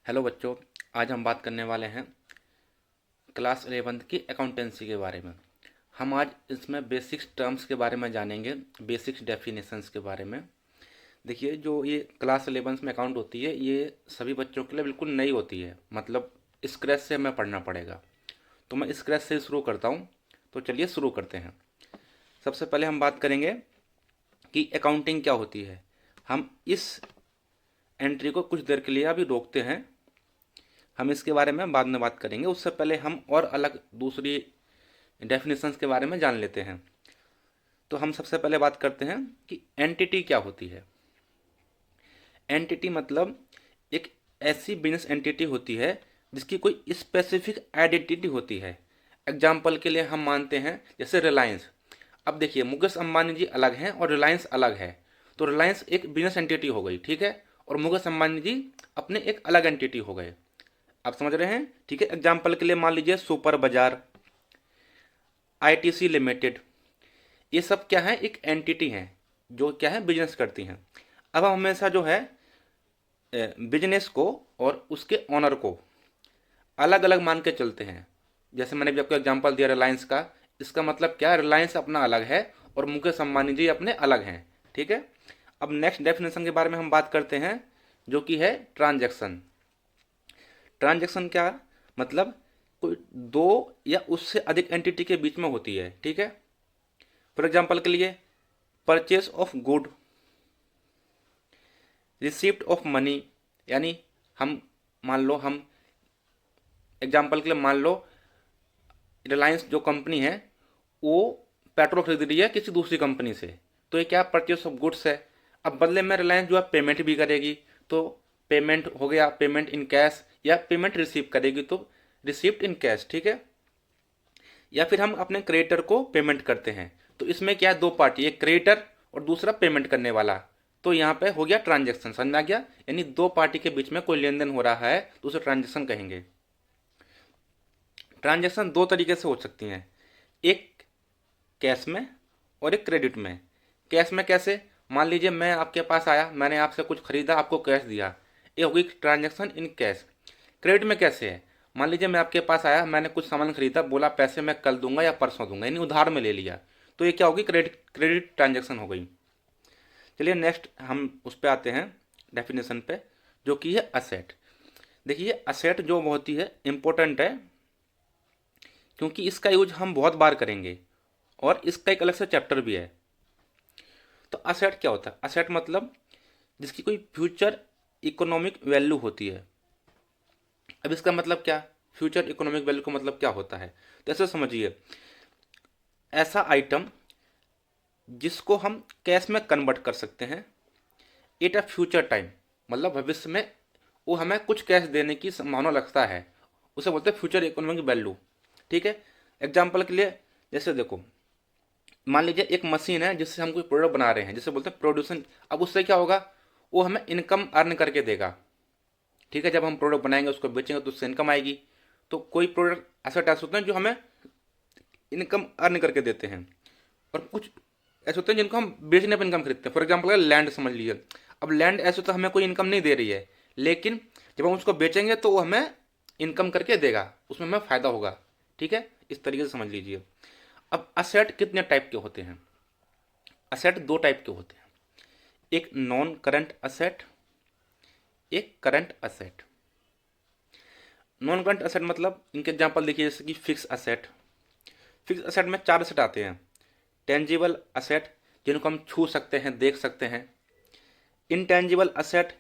Hello बच्चों। आज हम बात करने वाले हैं क्लास 11th की अकाउंटेंसी के बारे में। हम आज इसमें बेसिक्स टर्म्स के बारे में जानेंगे, बेसिक्स डेफिनेशंस के बारे में। देखिए, जो ये क्लास 11th में अकाउंट होती है, ये सभी बच्चों के लिए बिल्कुल नई होती है, मतलब स्क्रैच से हमें पढ़ना पड़ेगा। तो मैं स्क्रैच से शुरू करता हूँ। तो चलिए शुरू करते हैं। सबसे पहले हम बात करेंगे कि अकाउंटिंग क्या होती है। हम इस एंट्री को कुछ देर के लिए अभी रोकते हैं, हम इसके बारे में बाद में बात करेंगे। उससे पहले हम और अलग दूसरी डेफिनेशंस के बारे में जान लेते हैं। तो हम सबसे पहले बात करते हैं कि एंटिटी क्या होती है। एंटिटी मतलब एक ऐसी बिजनेस एंटिटी होती है जिसकी कोई स्पेसिफिक आइडेंटिटी होती है। एग्जाम्पल के लिए हम मानते हैं जैसे रिलायंस। अब देखिए, मुकेश अंबानी जी अलग हैं और रिलायंस अलग है। तो रिलायंस एक बिजनेस एंटिटी हो गई, ठीक है, और मुकेश अंबानी जी अपने एक अलग एंटिटी हो गए। आप समझ रहे हैं? ठीक है। एग्जाम्पल के लिए मान लीजिए सुपर बाजार, आईटीसी लिमिटेड, ये सब क्या है, एक एंटिटी हैं जो क्या है, बिजनेस करती हैं। अब हम हमेशा जो है बिजनेस को और उसके ऑनर को अलग अलग मान के चलते हैं। जैसे मैंने भी आपको एग्जांपल दिया रिलायंस का, इसका मतलब क्या है, रिलायंस अपना अलग है और मुकेश अंबानी जी अपने अलग हैं। ठीक है। अब नेक्स्ट डेफिनेशन के बारे में हम बात करते हैं, जो कि है ट्रांजैक्शन। ट्रांजैक्शन क्या मतलब, कोई दो या उससे अधिक एंटिटी के बीच में होती है। ठीक है। फॉर एग्जांपल के लिए purchase of good, receipt of money, यानी हम मान लो, हम एग्जांपल के लिए मान लो रिलायंस जो कंपनी है वो पेट्रोल खरीद रही है किसी दूसरी कंपनी से, तो ये क्या, परचेस ऑफ गुड्स है। अब बदले में रिलायंस जो है पेमेंट भी करेगी, तो पेमेंट हो गया पेमेंट इन कैश, या पेमेंट रिसीव करेगी तो रिसिप्ट इन कैश। ठीक है। या फिर हम अपने क्रेडिटर को पेमेंट करते हैं, तो इसमें क्या है, दो पार्टी, एक क्रेडिटर और दूसरा पेमेंट करने वाला। तो यहाँ पे हो गया ट्रांजैक्शन, समझ में आ गया? यानी दो पार्टी के बीच में कोई लेन देन हो रहा है तो उसे ट्रांजैक्शन कहेंगे। ट्रांजैक्शन दो तरीके से हो सकती हैं, एक कैश में और एक क्रेडिट में। कैश में कैसे, मान लीजिए मैं आपके पास आया, मैंने आपसे कुछ खरीदा, आपको कैश दिया, ये होगी ट्रांजैक्शन इन कैश। क्रेडिट में कैसे है, मान लीजिए मैं आपके पास आया, मैंने कुछ सामान खरीदा, बोला पैसे मैं कल दूंगा या परसों दूंगा, यानी उधार में ले लिया, तो ये क्या होगी, क्रेडिट क्रेडिट ट्रांजैक्शन हो गई। चलिए नेक्स्ट हम उस पर आते हैं, डेफिनेशन पे, जो कि है असेट। देखिए, असेट जो होती है इम्पोर्टेंट है, क्योंकि इसका यूज हम बहुत बार करेंगे और इसका एक अलग से चैप्टर भी है। तो असेट क्या होता है, असेट मतलब जिसकी कोई फ्यूचर इकोनॉमिक वैल्यू होती है। अब इसका मतलब क्या, फ्यूचर इकोनॉमिक वैल्यू का मतलब क्या होता है, तो ऐसे समझिए, ऐसा आइटम जिसको हम कैश में कन्वर्ट कर सकते हैं एट अ फ्यूचर टाइम, मतलब भविष्य में वो हमें कुछ कैश देने की संभावना लगता है, उसे बोलते हैं फ्यूचर इकोनॉमिक वैल्यू। ठीक है। एग्जाम्पल के लिए जैसे देखो, मान लीजिए एक मशीन है जिससे हम कोई प्रोडक्ट बना रहे हैं, जिसे बोलते हैं प्रोड्यूसन। अब उससे क्या होगा, वो हमें इनकम अर्न करके देगा। ठीक है। जब हम प्रोडक्ट बनाएंगे उसको बेचेंगे तो उससे इनकम आएगी। तो कोई प्रोडक्ट ऐसा टाइप होते हैं जो हमें इनकम अर्न करके देते हैं, और कुछ ऐसे होते हैं जिनको हम बेचने पर इनकम खरीदते हैं। फॉर एग्जाम्पल लैंड समझ लीजिए। अब लैंड ऐसे तो हमें कोई इनकम नहीं दे रही है, लेकिन जब हम उसको बेचेंगे तो वो हमें इनकम करके देगा, उसमें हमें फ़ायदा होगा। ठीक है। इस तरीके से समझ लीजिए। अब असेट कितने टाइप के होते हैं, असेट दो टाइप के होते हैं, एक नॉन करंट असेट, एक current asset. Non current asset मतलब इनके एग्जांपल देखिए, जैसे कि फिक्स असेट। फिक्स असेट में चार असेट आते हैं। टेंजिबल असेट, जिनको हम छू सकते हैं, देख सकते हैं। इनटेंजिबल असेट,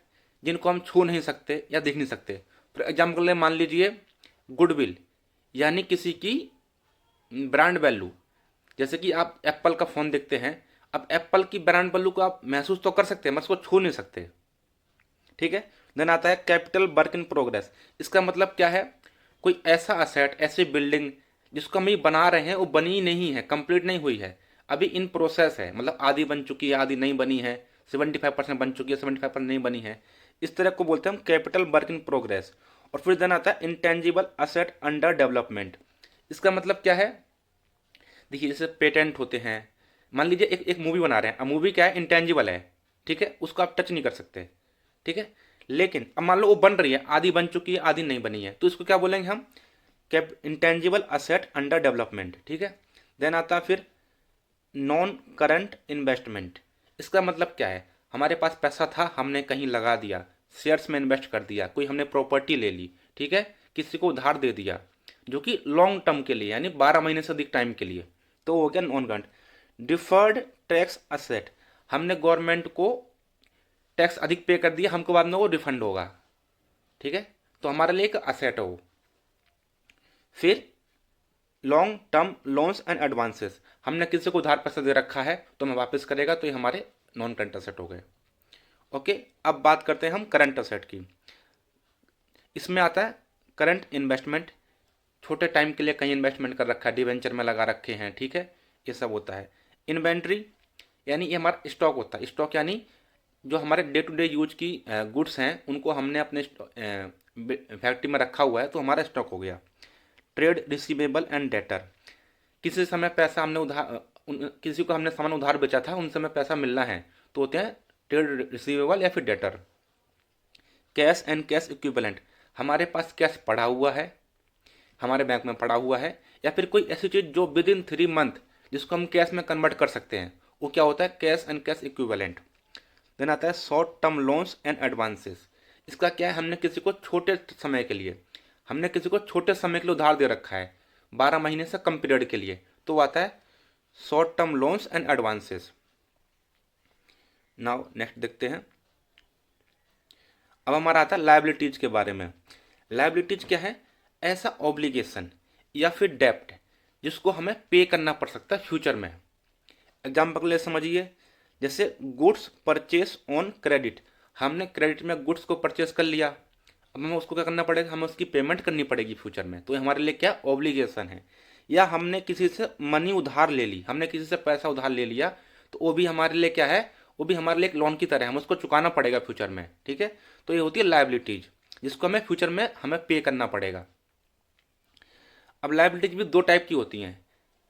जिनको हम छू नहीं सकते या देख नहीं सकते। फॉर एग्जाम्पल मान लीजिए गुडविल, यानी किसी की ब्रांड वैल्यू। जैसे कि आप एप्पल का फ़ोन देखते हैं, अब एप्पल की ब्रांड वैल्यू को आप महसूस तो कर सकते हैं, बस उसको छू नहीं सकते। ठीक है। देन आता है कैपिटल वर्क इन प्रोग्रेस। इसका मतलब क्या है, कोई ऐसा असेट, ऐसी बिल्डिंग जिसको हम ये बना रहे हैं वो बनी नहीं है, कंप्लीट नहीं हुई है, अभी इन प्रोसेस है, मतलब आधी बन चुकी है, आधी नहीं बनी है, 75% बन चुकी है, 75% नहीं बनी है। इस तरह को बोलते हैं हम कैपिटल वर्क इन प्रोग्रेस। और फिर देन आता है इंटेंजिबल असेट अंडर डेवलपमेंट। इसका मतलब क्या है, देखिए जैसे पेटेंट होते हैं, मान लीजिए एक एक मूवी बना रहे हैं, अब मूवी क्या है, इंटेंजिबल है। ठीक है। उसको आप टच नहीं कर सकते। ठीक है। लेकिन अब मान लो वो बन रही है, आधी बन चुकी है आधी नहीं बनी है, तो इसको क्या बोलेंगे हम, cap intangible asset under development, ठीक है। देन आता है फिर नॉन करंट इन्वेस्टमेंट। इसका मतलब क्या है, हमारे पास पैसा था, हमने कहीं लगा दिया, शेयर्स में इन्वेस्ट कर दिया, कोई हमने प्रॉपर्टी ले ली, ठीक है, किसी को उधार दे दिया जो कि लॉन्ग टर्म के लिए यानी 12 महीने से अधिक टाइम के लिए, तो हो गया non current. Deferred tax asset, हमने गवर्नमेंट को टैक्स अधिक पे कर दिया, हमको बाद में वो रिफंड होगा, ठीक है, तो हमारे लिए एक असेट है वो। फिर long term loans and advances, हमने किसी को उधार पैसा दे रखा है तो हमें वापस करेगा, तो ये हमारे नॉन करंट असेट हो गए। ओके, अब बात करते हैं हम करंट असेट की। इसमें आता है करंट इन्वेस्टमेंट, छोटे टाइम के लिए कहीं इन्वेस्टमेंट कर रखा है, डिवेंचर में लगा रखे हैं, ठीक है, ये सब होता है। इन्वेंट्री यानी ये हमारा स्टॉक होता है, स्टॉक यानी जो हमारे डे टू डे यूज की गुड्स हैं उनको हमने अपने फैक्ट्री में रखा हुआ है तो हमारा स्टॉक हो गया। ट्रेड रिसीवेबल एंड डेटर, किसी समय पैसा हमने किसी को हमने सामान उधार बेचा था, उन समय पैसा मिलना है तो होते हैं ट्रेड रिसीवेबल या फिर debtor. Cash and cash equivalent, हमारे पास कैश पड़ा हुआ है, हमारे बैंक में पड़ा हुआ है, या फिर कोई ऐसी चीज़ जो विद इन 3 मंथ जिसको हम कैश में कन्वर्ट कर सकते हैं, वो क्या होता है, cash and cash equivalent. Then आता है short term loans and advances, इसका क्या है, हमने किसी को छोटे समय के लिए, हमने किसी को छोटे समय के लिए उधार दे रखा है 12 महीने से कम पीरियड के लिए, तो वो आता है short term loans and advances. Now next देखते हैं, अब हमारा आता है लायबिलिटीज के बारे में। लायबिलिटीज क्या है, ऐसा ऑब्लिगेशन या फिर डेप्ट जिसको हमें पे करना पड़ सकता है फ्यूचर में। एग्जाम्पल के लिए समझिए, जैसे गुड्स परचेस ऑन क्रेडिट, हमने क्रेडिट में गुड्स को परचेस कर लिया, अब हमें उसको क्या करना पड़ेगा, हमें उसकी पेमेंट करनी पड़ेगी फ्यूचर में, तो ये हमारे लिए क्या ऑब्लिगेशन है। या हमने किसी से मनी उधार ले ली, हमने किसी से पैसा उधार ले लिया, तो वो भी हमारे लिए क्या है, वो भी हमारे लिए एक लोन की तरह है, हम उसको चुकाना पड़ेगा फ्यूचर में, ठीक है, तो ये होती है लायबिलिटीज जिसको हमें फ्यूचर में हमें पे करना पड़ेगा। अब लायबिलिटीज भी दो टाइप की होती हैं,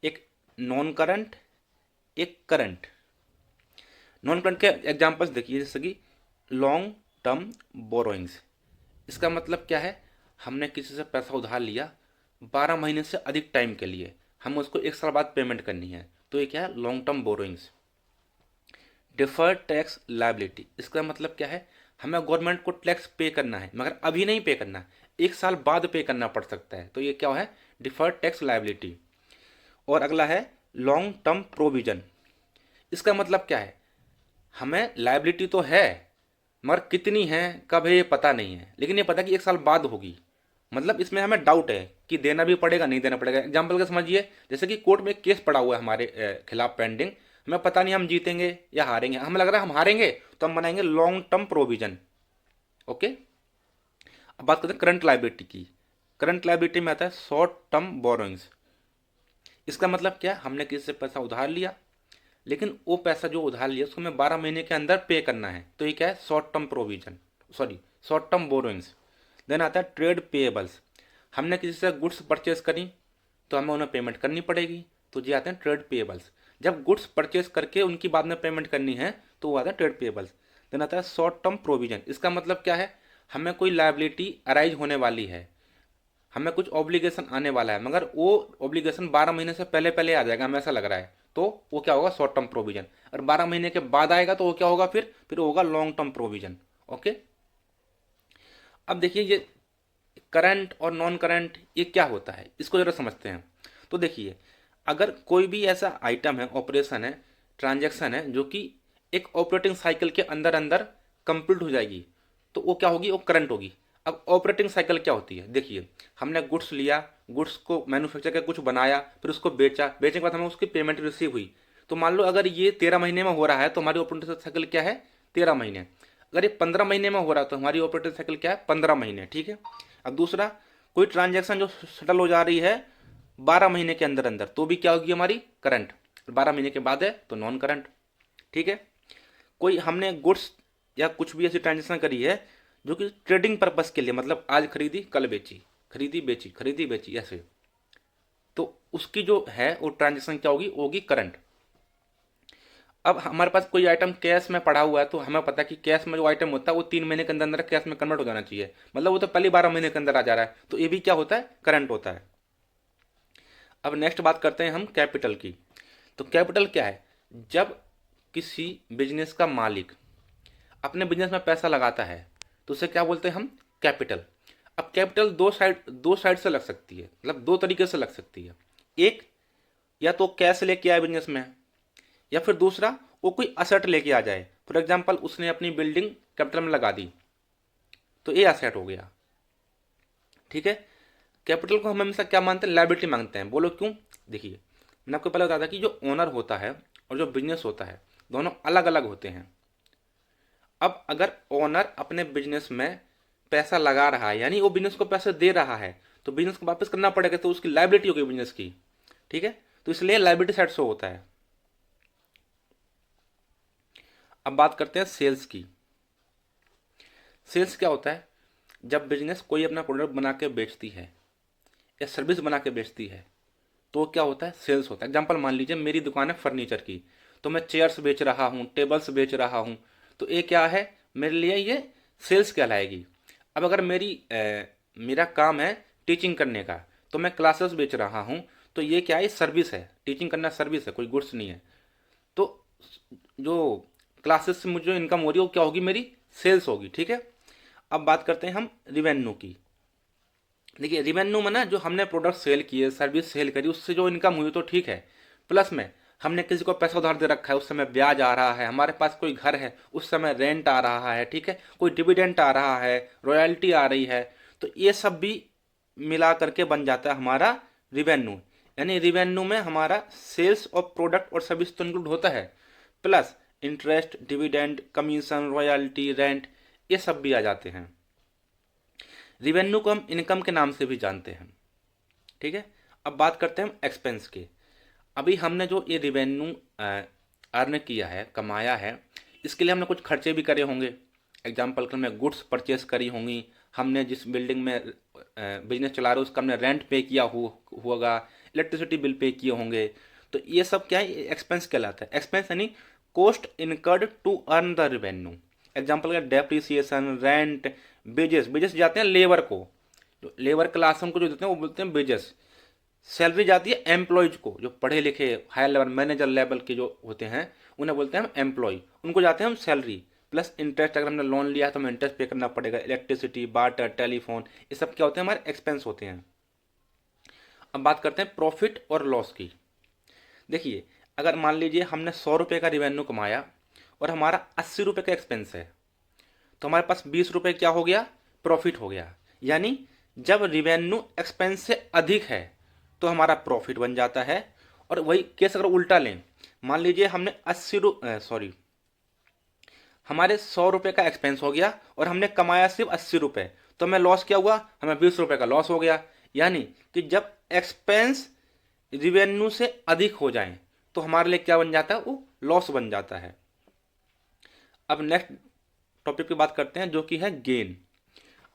एक नॉन करंट, एक करंट। नॉन करंट के एग्जांपल्स देखिए, जैसे कि लॉन्ग टर्म बोरोइंग्स, इसका मतलब क्या है, हमने किसी से पैसा उधार लिया 12 महीने से अधिक टाइम के लिए, हम उसको 1 साल बाद पेमेंट करनी है, तो ये क्या है, long term borrowings. Deferred tax liability, इसका मतलब क्या है, हमें गवर्नमेंट को टैक्स पे करना है मगर अभी नहीं पे करना, 1 साल बाद पे करना पड़ सकता है, तो ये क्या है, डिफर्ड टैक्स लायबिलिटी। और अगला है लॉन्ग टर्म प्रोविजन, इसका मतलब क्या है, हमें लायबिलिटी तो है मगर कितनी है कब है ये पता नहीं है, लेकिन ये पता है कि 1 साल बाद होगी, मतलब इसमें हमें डाउट है कि देना भी पड़ेगा नहीं देना पड़ेगा। एग्जाम्पल का समझिए, जैसे कि कोर्ट में एक केस पड़ा हुआ है हमारे खिलाफ पेंडिंग, हमें पता नहीं हम जीतेंगे या हारेंगे, हमें लग रहा है हम हारेंगे तो हम बनाएंगे लॉन्ग टर्म प्रोविजन। ओके, अब बात करते हैं करंट लायबिलिटी की। करंट लायबिलिटी में आता है शॉर्ट टर्म बोरोइंग्स, इसका मतलब क्या, हमने किसी से पैसा उधार लिया लेकिन वो पैसा जो उधार लिया उसको हमें 12 महीने के अंदर पे करना है, तो ये क्या है, short term provision, sorry short term borrowings. Then आता है ट्रेड पेएबल्स, हमने किसी से गुड्स परचेज करी तो हमें उन्हें पेमेंट करनी पड़ेगी, तो ये आते हैं ट्रेड पेएबल्स। जब गुड्स परचेज करके उनकी बाद में पेमेंट करनी है तो वो आता है ट्रेड पेएबल्स। देन आता है शॉर्ट टर्म प्रोविजन, इसका मतलब क्या है, हमें कोई लायबिलिटी अराइज होने वाली है, हमें कुछ ऑब्लिगेशन आने वाला है मगर वो ऑब्लिगेशन 12 महीने से पहले पहले आ जाएगा, हमें ऐसा लग रहा है, तो वो क्या होगा, शॉर्ट टर्म प्रोविजन। और 12 महीने के बाद आएगा तो वो क्या होगा, फिर होगा लॉन्ग टर्म प्रोविजन। ओके, अब देखिए ये करंट और नॉन करंट ये क्या होता है, इसको जरा समझते हैं। तो देखिए, अगर कोई भी ऐसा आइटम है, ऑपरेशन है, ट्रांजैक्शन है जो कि एक ऑपरेटिंग साइकिल के अंदर अंदर कंप्लीट हो जाएगी तो वो क्या होगी, वो करंट होगी। अब ऑपरेटिंग साइकिल क्या होती है, देखिए हमने गुड्स लिया, गुड्स को मैन्युफैक्चर करके कुछ बनाया, फिर उसको बेचा, बेचने के बाद हमें उसकी पेमेंट रिसीव हुई, तो मान लो अगर ये 13 महीने में हो रहा है तो हमारी ऑपरेटिंग साइकिल क्या है, 13 महीने। अगर ये 15 महीने में हो रहा है तो हमारी ऑपरेटिंग साइकिल क्या है, 15 महीने, ठीक है। अब दूसरा, कोई ट्रांजैक्शन जो सेटल हो जा रही है 12 महीने के अंदर अंदर तो भी क्या होगी, हमारी करंट। 12 महीने के बाद है तो नॉन करंट, ठीक है। कोई हमने गुड्स या कुछ भी ऐसी ट्रांजेक्शन करी है जो कि ट्रेडिंग पर्पस के लिए, मतलब आज खरीदी कल बेची, खरीदी बेची खरीदी बेची ऐसे, तो उसकी जो है वो ट्रांजेक्शन क्या होगी, होगी करंट। अब हमारे पास कोई आइटम कैश में पड़ा हुआ है तो हमें पता है कि कैश में जो आइटम होता है वो 3 महीने के अंदर अंदर कैश में कन्वर्ट हो जाना चाहिए, मतलब वो तो पहले 12 महीने के अंदर आ जा रहा है, तो ये भी क्या होता है, करंट होता है। अब नेक्स्ट बात करते हैं हम कैपिटल की। तो कैपिटल क्या है, जब किसी बिजनेस का मालिक अपने बिजनेस में पैसा लगाता है तो उसे क्या बोलते हैं हम, कैपिटल। अब कैपिटल दो साइड से लग सकती है, मतलब दो तरीके से लग सकती है। एक, या तो कैश लेके आए बिजनेस में, या फिर दूसरा वो कोई असेट लेके आ जाए। फॉर एग्जाम्पल उसने अपनी बिल्डिंग कैपिटल में लगा दी तो ये असेट हो गया, ठीक है। कैपिटल को हम हमेशा क्या मानते हैं, लायबिलिटी मांगते हैं। बोलो क्यों, देखिए मैंने आपको पहले बताया था कि जो ओनर होता है और जो बिजनेस होता है दोनों अलग अलग होते हैं। अब अगर ओनर अपने बिजनेस में पैसा लगा रहा है यानी वो बिजनेस को पैसे दे रहा है तो बिजनेस को वापस करना पड़ेगा, तो उसकी लायबिलिटी होगी बिजनेस की, ठीक है। तो इसलिए लायबिलिटी साइड शो होता है। अब बात करते हैं सेल्स की। सेल्स क्या होता है, जब बिजनेस कोई अपना प्रोडक्ट बना के बेचती है या सर्विस बना के बेचती है तो क्या होता है, सेल्स होता है। एग्जाम्पल मान लीजिए मेरी दुकान है फर्नीचर की, तो मैं चेयर्स बेच रहा हूँ, टेबल्स बेच रहा हूँ, तो ये क्या है, मेरे लिए ये सेल्स कहलाएगी। अब अगर मेरा काम है टीचिंग करने का, तो मैं क्लासेस बेच रहा हूँ, तो ये क्या है, सर्विस है, टीचिंग करना सर्विस है, कोई गुड्स नहीं है। तो जो क्लासेस से मुझे जो इनकम हो रही है वो क्या होगी, मेरी सेल्स होगी, ठीक है। अब बात करते हैं हम रिवेन्यू की। देखिए रिवेन्यू में ना जो हमने प्रोडक्ट सेल किए, सर्विस सेल करी, उससे जो इनकम हुई तो ठीक है, प्लस में हमने किसी को पैसा उधार दे रखा है उस समय ब्याज आ रहा है, हमारे पास कोई घर है उस समय रेंट आ रहा है, ठीक है, कोई डिविडेंट आ रहा है, रॉयल्टी आ रही है, तो ये सब भी मिला करके बन जाता है हमारा रिवेन्यू। यानी रिवेन्यू में हमारा सेल्स और प्रोडक्ट और सर्विस तो इंक्लूड होता है, plus interest, dividend, commission, royalty, rent, ये सब भी आ जाते हैं। रिवेन्यू को हम इनकम के नाम से भी जानते हैं, ठीक है। अब बात करते हैं हम एक्सपेंस की। अभी हमने जो ये रिवेन्यू अर्न किया है, कमाया है, इसके लिए हमने कुछ खर्चे भी करे होंगे। एग्जाम्पल के में गुड्स परचेस करी होंगी, हमने जिस बिल्डिंग में बिजनेस चला रहे हो उसका हमने रेंट पे किया होगा, इलेक्ट्रिसिटी बिल पे किए होंगे, तो ये सब क्या है, एक्सपेंस कहलाता है। एक्सपेंस यानी cost incurred to earn the revenue. Example का डेप्रिसिएशन, रेंट, बेजेस, बेजेस जाते हैं लेबर को, जो लेबर क्लास उनको जो देते हैं वो बोलते हैं बेजेस। सैलरी जाती है एम्प्लॉयज को, जो पढ़े लिखे हायर लेवल मैनेजर लेवल के जो होते हैं उन्हें बोलते हैं हम एम्प्लॉय, उनको जाते हैं हम सैलरी। प्लस इंटरेस्ट, अगर हमने लोन लिया है तो हमें इंटरेस्ट पे करना पड़ेगा, इलेक्ट्रिसिटी, वाटर, टेलीफोन, ये सब क्या होते हैं, हमारे एक्सपेंस होते हैं। अब बात करते हैं प्रॉफिट और लॉस की। देखिए अगर मान लीजिए हमने 100 रुपये का रिवेन्यू कमाया और हमारा 80 रुपये का एक्सपेंस है, तो हमारे पास 20 रुपये क्या हो गया, प्रॉफिट हो गया। यानी जब रिवेन्यू एक्सपेंस से अधिक है तो हमारा प्रॉफिट बन जाता है। और वही केस अगर उल्टा लें, मान लीजिए हमने हमारे 100 रुपये का एक्सपेंस हो गया और हमने कमाया सिर्फ 80 रुपये, तो हमें लॉस क्या हुआ, हमें 20 रुपये का लॉस हो गया। यानी कि जब एक्सपेंस रिवेन्यू से अधिक हो जाए तो हमारे लिए क्या बन जाता है, वो लॉस बन जाता है। अब नेक्स्ट टॉपिक की बात करते हैं जो कि है गेन।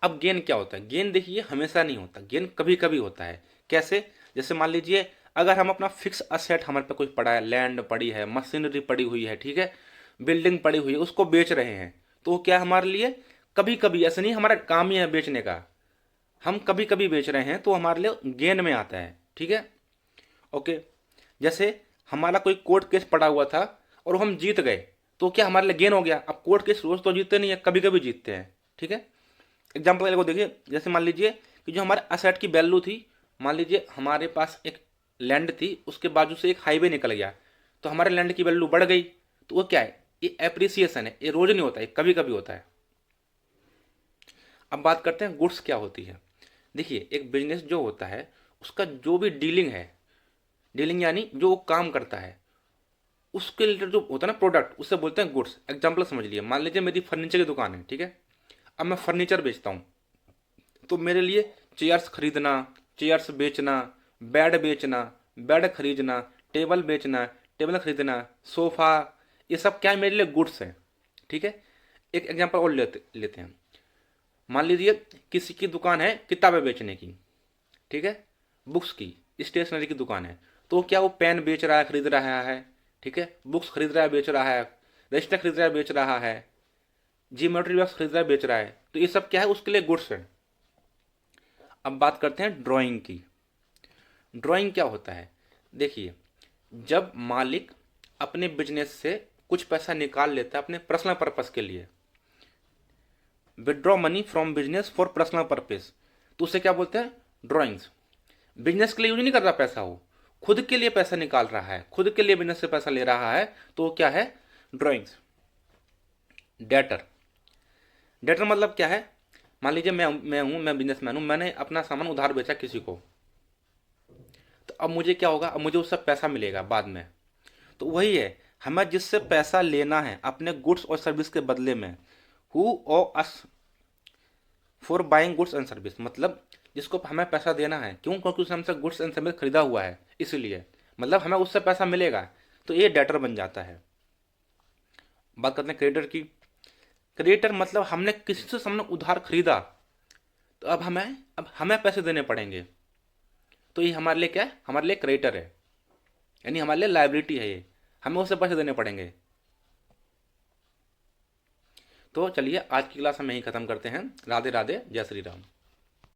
अब गेन क्या होता है, गेन देखिए हमेशा नहीं होता, गेन कभी कभी होता है। कैसे, जैसे मान लीजिए अगर हम अपना फिक्स असेट हमारे पे कोई पड़ा है, लैंड पड़ी है, मशीनरी पड़ी हुई है, ठीक है, बिल्डिंग पड़ी हुई है, उसको बेच रहे हैं, तो वो क्या हमारे लिए कभी कभी, ऐसा नहीं हमारा काम ही है बेचने का, हम कभी कभी बेच रहे हैं तो हमारे लिए गेन में आता है, ठीक है। ओके, जैसे हमारा कोई कोर्ट केस पड़ा हुआ था और हम जीत गए, तो क्या हमारे लिए गेन हो गया। अब कोर्ट केस रोज तो जीतते नहीं है, कभी कभी जीतते हैं, ठीक है। एग्जाम्पल को देखिए, जैसे मान लीजिए कि जो हमारे असेट की वैल्यू थी, मान लीजिए हमारे पास एक लैंड थी, उसके बाजू से एक हाईवे निकल गया, तो हमारे लैंड की वैल्यू बढ़ गई, तो वो क्या है, ये एप्रिसिएशन है, ये रोज नहीं होता है, कभी कभी होता है। अब बात करते हैं गुड्स क्या होती है। देखिए एक बिजनेस जो होता है उसका जो भी डीलिंग है, डीलिंग यानी जो वो काम करता है उसके रिलेटेड जो होता है ना प्रोडक्ट, उससे बोलते हैं गुड्स। एग्जाम्पल समझ लिए, मान लीजिए मेरी फर्नीचर की दुकान है, ठीक है, अब मैं फर्नीचर बेचता हूँ, तो मेरे लिए चेयर्स खरीदना, चेयर्स बेचना, बेड बेचना, बेड खरीदना, टेबल बेचना, टेबल खरीदना, सोफ़ा, ये सब क्या है, मेरे लिए गुड्स हैं, ठीक है। एक एग्जांपल और लेते लेते हैं। मान लीजिए किसी की दुकान है किताबें बेचने की, ठीक है, बुक्स की, स्टेशनरी की दुकान है, तो क्या वो पेन बेच रहा है, खरीद रहा है, ठीक है, बुक्स खरीद रहा है बेच रहा है, रजिस्टर खरीद रहा है बेच रहा है, जियोमेट्री बॉक्स खरीद रहा है बेच रहा है, तो ये सब क्या है, उसके लिए गुड्स है। अब बात करते हैं ड्राइंग की। ड्राइंग क्या होता है, देखिए, जब मालिक अपने बिजनेस से कुछ पैसा निकाल लेता है अपने पर्सनल पर्पस के लिए, withdraw money from business for personal purpose, तो उसे क्या बोलते हैं, ड्राइंग्स। बिजनेस के लिए यूज नहीं कर रहा पैसा, वो खुद के लिए पैसा निकाल रहा है, खुद के लिए बिजनेस से पैसा ले रहा है, तो वो क्या है, ड्राइंग्स। डेटर, डेटर मतलब क्या है, मान लीजिए मैं बिजनेसमैन हूँ, मैंने अपना सामान उधार बेचा किसी को, तो अब मुझे क्या होगा, अब मुझे उससे पैसा मिलेगा बाद में। तो वही है, हमें जिससे पैसा लेना है अपने गुड्स और सर्विस के बदले में, who owe us for buying goods and service, मतलब जिसको हमें पैसा देना है, क्यों, क्योंकि उसने हमसे गुड्स एंड सर्विस खरीदा हुआ है, इसलिए मतलब हमें उससे पैसा मिलेगा, तो ये डेटर बन जाता है। बात करते हैं क्रेडिटर की। क्रेडिटर मतलब हमने किसी से हमने उधार खरीदा, तो अब हमें पैसे देने पड़ेंगे, तो ये हमारे लिए क्या है, हमारे लिए क्रेडिटर है, यानी हमारे लिए लायबिलिटी है, ये हमें उससे पैसे देने पड़ेंगे। तो चलिए आज की क्लास हम यहीं ख़त्म करते हैं। राधे राधे, जय श्री राम।